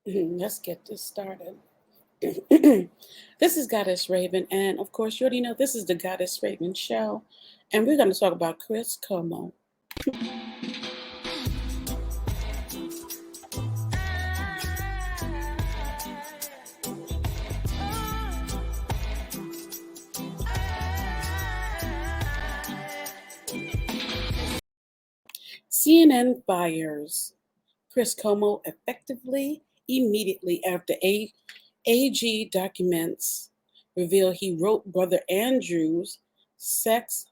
Let's get this started. This is Goddess Raven, and of course, you already know this is the Goddess Raven show, and we're going to talk about Chris Cuomo. CNN fires Chris Cuomo effectively immediately after AG documents reveal he wrote Brother Andrew's sex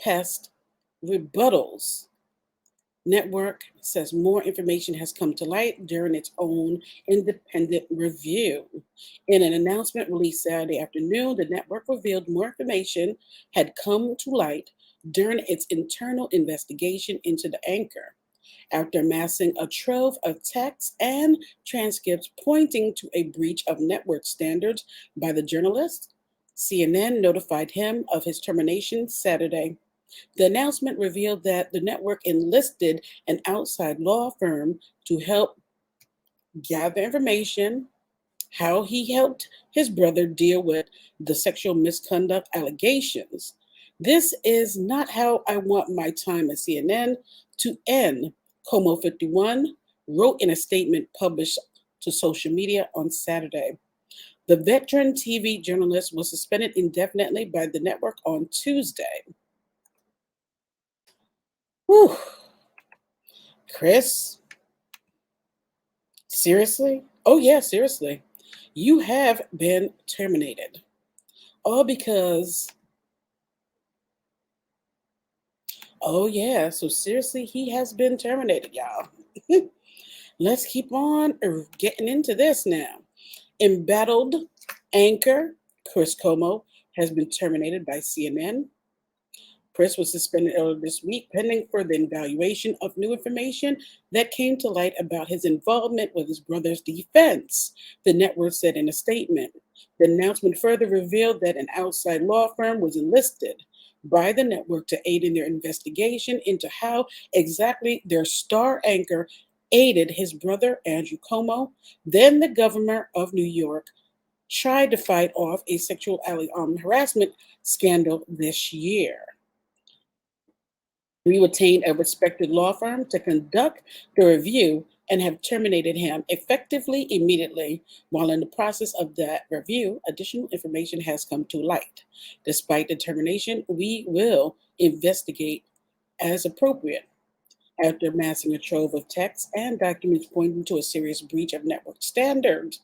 pest rebuttals. Network says more information has come to light during its own independent review. In an announcement released Saturday afternoon, the network revealed more information had come to light during its internal investigation into the anchor. After amassing a trove of texts and transcripts pointing to a breach of network standards by the journalist, CNN notified him of his termination Saturday. The announcement revealed that the network enlisted an outside law firm to help gather information, how he helped his brother deal with the sexual misconduct allegations. This is not how I want my time at CNN to end, Como 51 wrote in a statement published to social media on Saturday. The veteran TV journalist was suspended indefinitely by the network on Tuesday. Whew. Chris, seriously? Oh, yeah, seriously. You have been terminated. All because, oh, yeah, so seriously, he has been terminated, y'all. Let's keep on getting into this now. Embattled anchor Chris Cuomo has been terminated by CNN. Chris was suspended earlier this week pending further evaluation of new information that came to light about his involvement with his brother's defense, the network said in a statement. The announcement further revealed that an outside law firm was enlisted by the network to aid in their investigation into how exactly their star anchor aided his brother, Andrew Cuomo, then the governor of New York, tried to fight off a sexual harassment scandal this year. We retained a respected law firm to conduct the review and have terminated him effectively immediately. While in the process of that review, additional information has come to light. Despite the termination, we will investigate as appropriate. After amassing a trove of texts and documents pointing to a serious breach of network standards,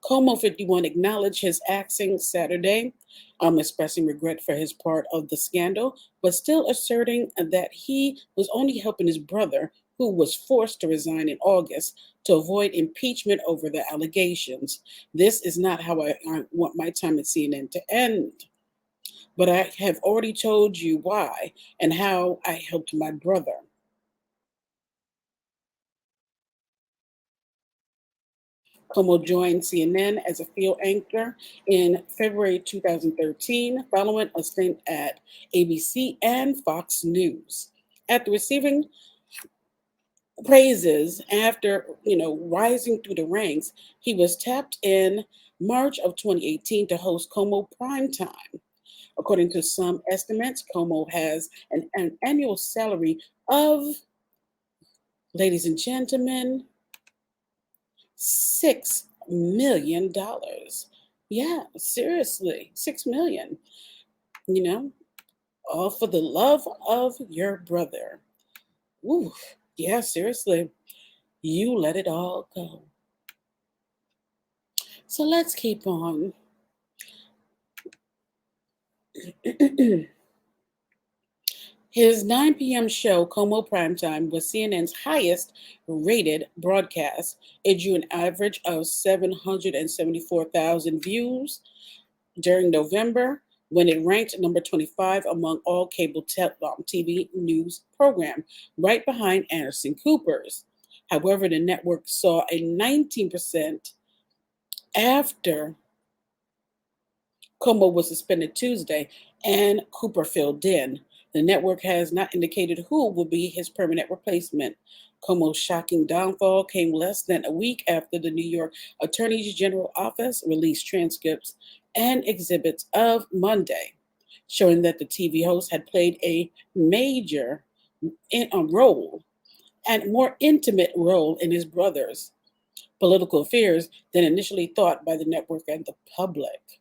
Como 51 acknowledged his actions Saturday, expressing regret for his part of the scandal, but still asserting that he was only helping his brother, who was forced to resign in August, to avoid impeachment over the allegations. This is not how I want my time at CNN to end. But I have already told you why and how I helped my brother. Como joined CNN as a field anchor in February 2013, following a stint at ABC and Fox News. After receiving praises after rising through the ranks, he was tapped in March of 2018 to host Como Primetime. According to some estimates, Como has an annual salary of, ladies and gentlemen, $6 million. Yeah, seriously, 6 million. You know, all for the love of your brother. Ooh, yeah, seriously, you let it all go. So let's keep on. His 9 p.m. show, Como Primetime, was CNN's highest rated broadcast. It drew an average of 774,000 views during November, when it ranked number 25 among all cable TV news programs, right behind Anderson Cooper's. However, the network saw a 19% after Como was suspended Tuesday and Cooper filled in. The network has not indicated who will be his permanent replacement. Cuomo's shocking downfall came less than a week after the New York Attorney General office released transcripts and exhibits of Monday, showing that the TV host had played a major role and more intimate role in his brother's political affairs than initially thought by the network and the public.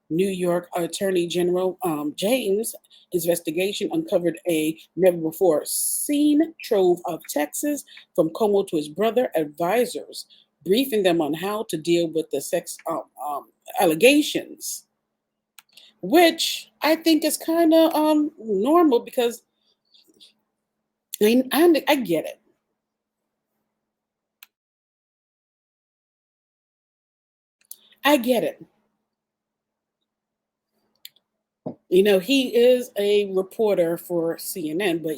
New York Attorney General James' investigation uncovered a never before seen trove of texts from Cuomo to his brother advisors, briefing them on how to deal with the sex allegations, which I think is kind of normal because I get it. I get it. He is a reporter for CNN, but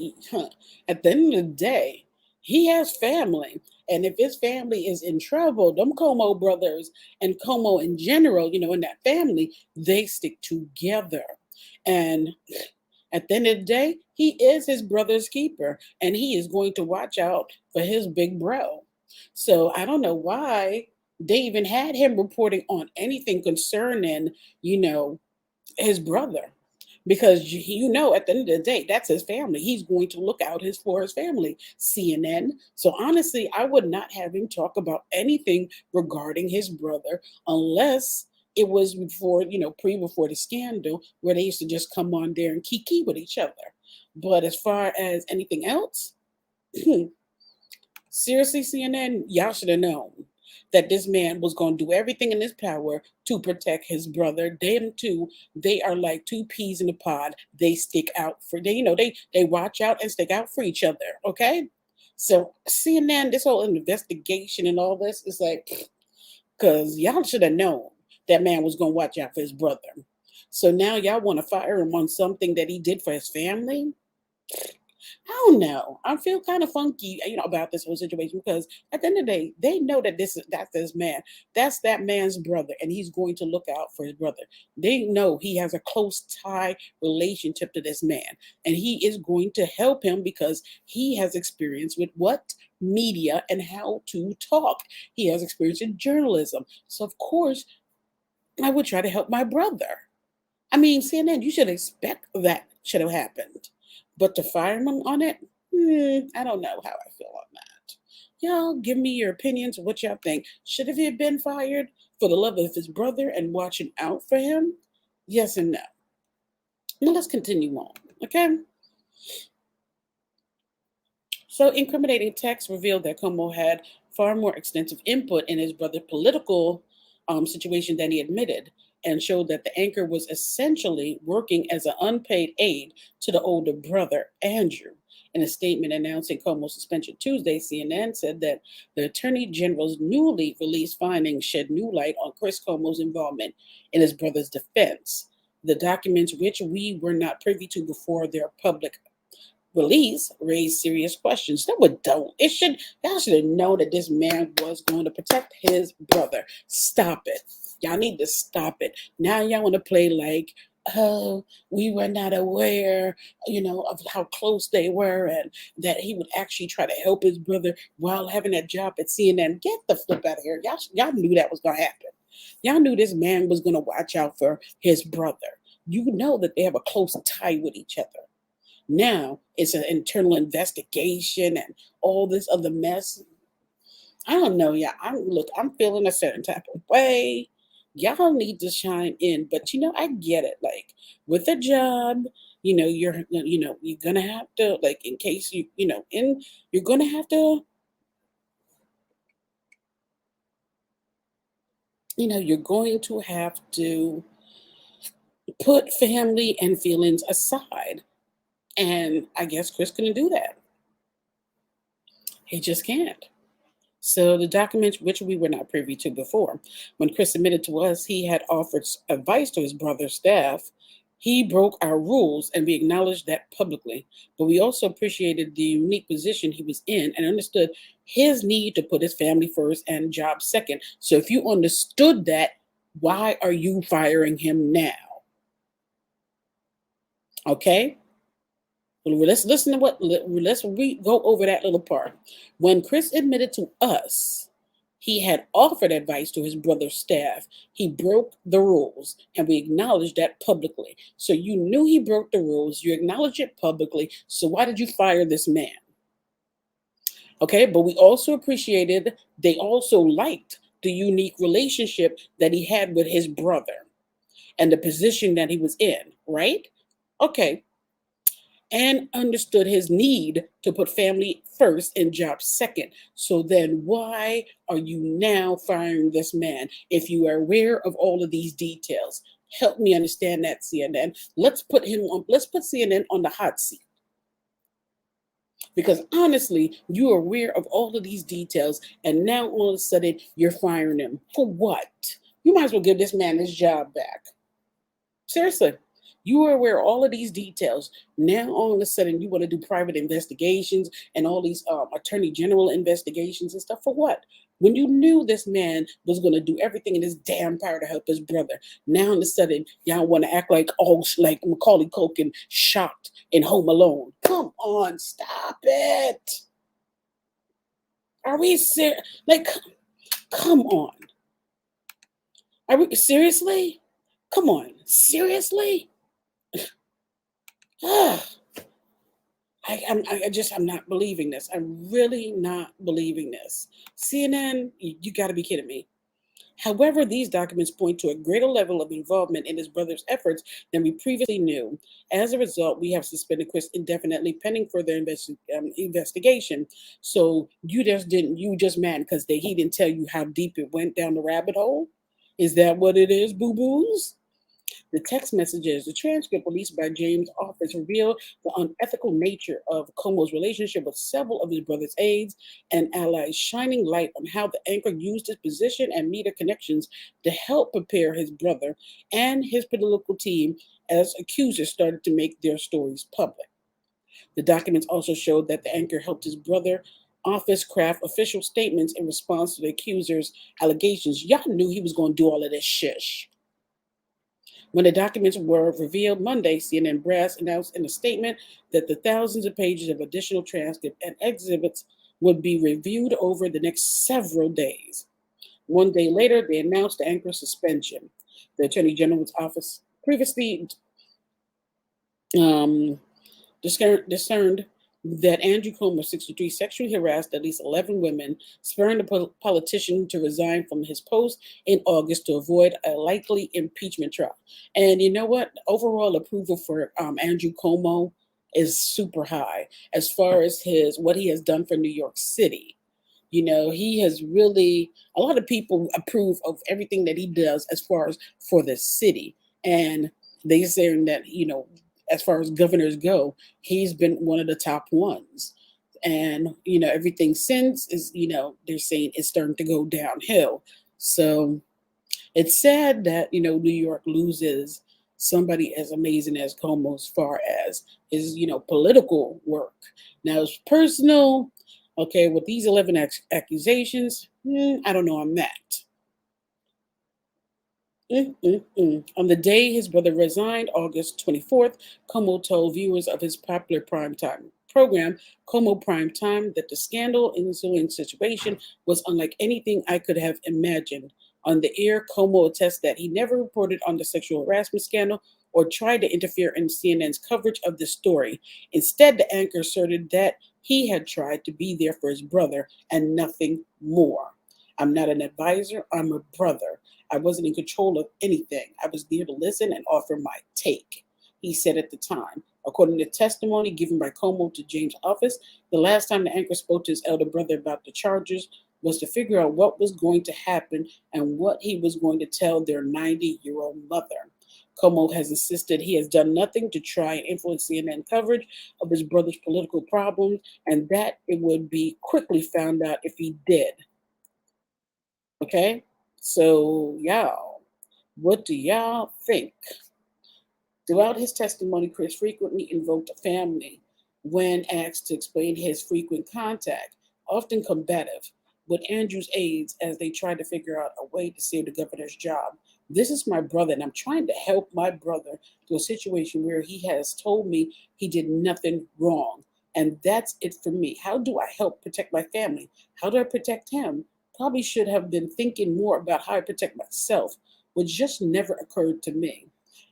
at the end of the day, he has family. And if his family is in trouble, them Como brothers and Como in general, in that family, they stick together. And at the end of the day, he is his brother's keeper, and he is going to watch out for his big bro. So I don't know why they even had him reporting on anything concerning, you know, his brother, because at the end of the day, that's his family. He's going to look out for his family. CNN. So honestly, I would not have him talk about anything regarding his brother unless it was before the scandal, where they used to just come on there and kiki with each other. But as far as anything else, seriously, CNN, y'all should have known that this man was going to do everything in his power to protect his brother. Them two, they are like two peas in a pod. They stick out for they watch out and stick out for each other. Okay, so CNN, this whole investigation and all this is like, because y'all should have known that man was going to watch out for his brother. So now y'all want to fire him on something that he did for his family? I don't know. I feel kind of funky, about this whole situation because at the end of the day, they know that that's this man. That's that man's brother, and he's going to look out for his brother. They know he has a close tie relationship to this man, and he is going to help him because he has experience with what media and how to talk. He has experience in journalism. So of course, I would try to help my brother. I mean, CNN, you should expect that should have happened. But to fire him on it, I don't know how I feel on that. Y'all give me your opinions of what y'all think. Should have he been fired for the love of his brother and watching out for him? Yes and no. Now let's continue on, okay? So, incriminating texts revealed that Como had far more extensive input in his brother's political situation than he admitted, and showed that the anchor was essentially working as an unpaid aide to the older brother, Andrew. In a statement announcing Como's suspension Tuesday, CNN said that the Attorney General's newly released findings shed new light on Chris Cuomo's involvement in his brother's defense. The documents, which we were not privy to before their public release, raised serious questions. No, it don't. Y'all should have known that this man was going to protect his brother. Stop it. Y'all need to stop it. Now y'all want to play like, oh, we were not aware, of how close they were and that he would actually try to help his brother while having that job at CNN. Get the flip out of here. Y'all knew that was going to happen. Y'all knew this man was going to watch out for his brother. You know that they have a close tie with each other. Now it's an internal investigation and all this other mess. I don't know, yeah. I'm feeling a certain type of way. Y'all need to chime in, but I get it. Like with a job, you're gonna have to, like, in case you're gonna have to, you're going to have to put family and feelings aside. And I guess Chris couldn't do that. He just can't. So the documents, which we were not privy to before, when Chris admitted to us he had offered advice to his brother's staff, he broke our rules and we acknowledged that publicly. But we also appreciated the unique position he was in and understood his need to put his family first and job second. So if you understood that, why are you firing him now? Okay? Well, let's listen to let's go over that little part. When Chris admitted to us he had offered advice to his brother's staff, he broke the rules, and we acknowledged that publicly. So you knew he broke the rules, you acknowledged it publicly. So why did you fire this man? Okay, but we also appreciated, they also liked the unique relationship that he had with his brother and the position that he was in, right? Okay, and understood his need to put family first and job second. So then why are you now firing this man if you are aware of all of these details? Help me understand that, CNN. Let's put CNN on the hot seat. Because honestly, you are aware of all of these details, and now all of a sudden you're firing him. For what? You might as well give this man his job back. Seriously, you are aware of all of these details. Now, all of a sudden, you want to do private investigations and all these attorney general investigations and stuff. For what? When you knew this man was going to do everything in his damn power to help his brother, now all of a sudden, y'all want to act like like Macaulay Culkin shocked in Home Alone. Come on, stop it. Are we serious? Like, come on. Are we seriously? Come on, seriously? I'm not believing this. I'm really not believing this. CNN, you got to be kidding me. However, these documents point to a greater level of involvement in his brother's efforts than we previously knew. As a result, we have suspended Chris indefinitely pending further investigation. So you just mad because he didn't tell you how deep it went down the rabbit hole? Is that what it is, boo boos? The text messages, the transcript released by James' office reveal the unethical nature of Cuomo's relationship with several of his brother's aides and allies, shining light on how the anchor used his position and media connections to help prepare his brother and his political team as accusers started to make their stories public. The documents also showed that the anchor helped his brother office craft official statements in response to the accusers' allegations. Y'all knew he was going to do all of this shish. When the documents were revealed Monday, CNN brass announced in a statement that the thousands of pages of additional transcript and exhibits would be reviewed over the next several days. One day later, they announced the anchor's suspension. The Attorney General's office previously um, discerned that Andrew Cuomo, 63, sexually harassed at least 11 women, spurring the politician to resign from his post in August to avoid a likely impeachment trial. And you know what? Overall approval for Andrew Cuomo is super high as far as his what he has done for New York City. You know, he has really, a lot of people approve of everything that he does as far as for the city. And they saying that, as far as governors go, he's been one of the top ones. And, everything since is, they're saying it's starting to go downhill. So it's sad that, New York loses somebody as amazing as Como as far as his, political work. Now, his personal, okay, with these 11 accusations, I don't know on that. On the day his brother resigned, August 24th, Como told viewers of his popular primetime program, Como Primetime, that the scandal ensuing situation was unlike anything I could have imagined. On the air, Como attests that he never reported on the sexual harassment scandal or tried to interfere in CNN's coverage of the story. Instead, the anchor asserted that he had tried to be there for his brother and nothing more. I'm not an advisor, I'm a brother. I wasn't in control of anything. I was there to listen and offer my take, he said at the time. According to testimony given by Como to James' office, the last time the anchor spoke to his elder brother about the charges was to figure out what was going to happen and what he was going to tell their 90-year-old mother. Como has insisted he has done nothing to try and influence CNN coverage of his brother's political problems and that it would be quickly found out if he did. Okay? So, y'all, what do y'all think? Throughout his testimony, Chris frequently invoked family when asked to explain his frequent contact, often combative, with Andrew's aides as they tried to figure out a way to save the governor's job. This is my brother, and I'm trying to help my brother to a situation where he has told me he did nothing wrong. And that's it for me. How do I help protect my family? How do I protect him? Probably should have been thinking more about how I protect myself, which just never occurred to me.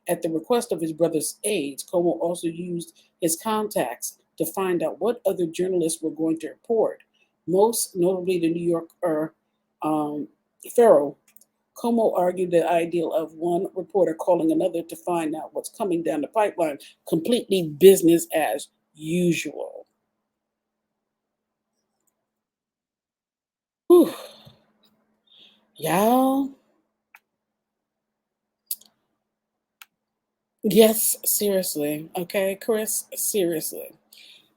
At the request of his brother's aides, Como also used his contacts to find out what other journalists were going to report, most notably the New Yorker Pharaoh. Como argued the ideal of one reporter calling another to find out what's coming down the pipeline, completely business as usual. Whew. Y'all, yes, seriously. Okay, Chris, seriously.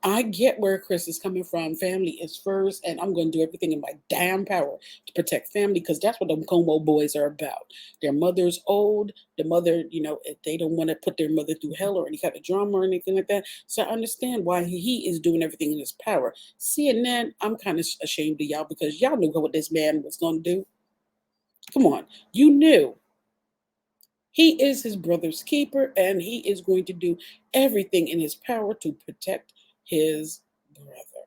I get where Chris is coming from. Family is first, and I'm going to do everything in my damn power to protect family because that's what them Como boys are about. Their mother's old. The mother, if they don't want to put their mother through hell or any kind of drama or anything like that. So I understand why he is doing everything in his power. Seeing that, I'm kind of ashamed of y'all because y'all knew what this man was going to do. Come on, you knew. He is his brother's keeper, and he is going to do everything in his power to protect his brother.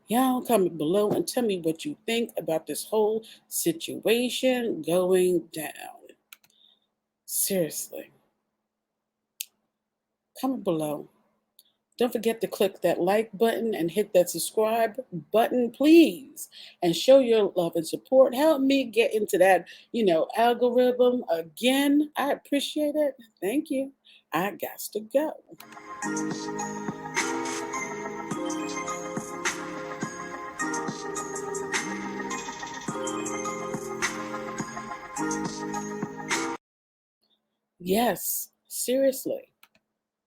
Y'all comment below and tell me what you think about this whole situation going down. Seriously, comment below. Don't forget to click that like button and hit that subscribe button, please. And show your love and support. Help me get into that, algorithm again. I appreciate it. Thank you. I got to go. Yes, seriously.